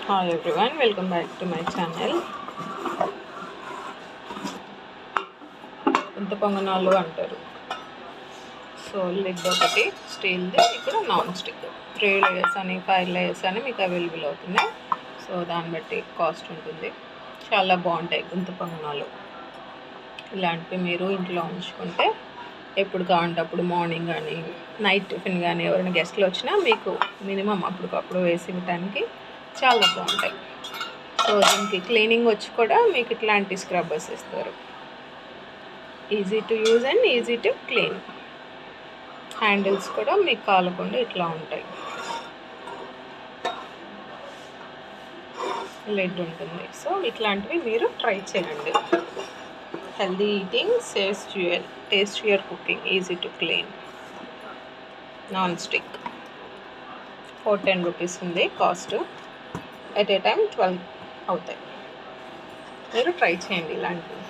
Hi everyone, welcome back to my channel. గుంత పొంగనాలు అంటారు. సో లిడ్ ఒకటి స్టీల్ది, ఇక్కడ నాన్ స్టిక్ 3 లేయర్స్ అని 5 లేయర్స్ అని మీకు అవైలబుల్ అవుతున్నాయి. సో దాన్ని బట్టి కాస్ట్ ఉంటుంది. చాలా బాగుంటాయి గుంత పొంగనాలు. ఇలాంటివి మీరు ఇంట్లో ఉంచుకుంటే ఎప్పుడు కావాలంటే అప్పుడు మార్నింగ్ కానీ నైట్ టిఫిన్ కానీ ఎవరైనా గెస్ట్లు వచ్చినా మీకు మినిమం అప్పటికప్పుడు వేసి ఇవ్వడానికి చాలా బాగుంటాయి. సో దీనికి క్లీనింగ్ వచ్చి కూడా మీకు ఇట్లాంటి స్క్రబ్బర్స్ ఇస్తారు. Easy to use and easy to clean. Handles కూడా మీకు కాలకుండా ఇట్లా ఉంటాయి. లెడ్ ఉంటుంది. సో ఇట్లాంటివి మీరు ట్రై చేయండి. Healthy eating saves fuel, tastier cooking, easy to clean. Non stick 410 rupees ఉంది కాస్ట్. ఎట్ ఏ టైం 12 అవుతాయి. మీరు ట్రై చేయండి ఇలాంటివి.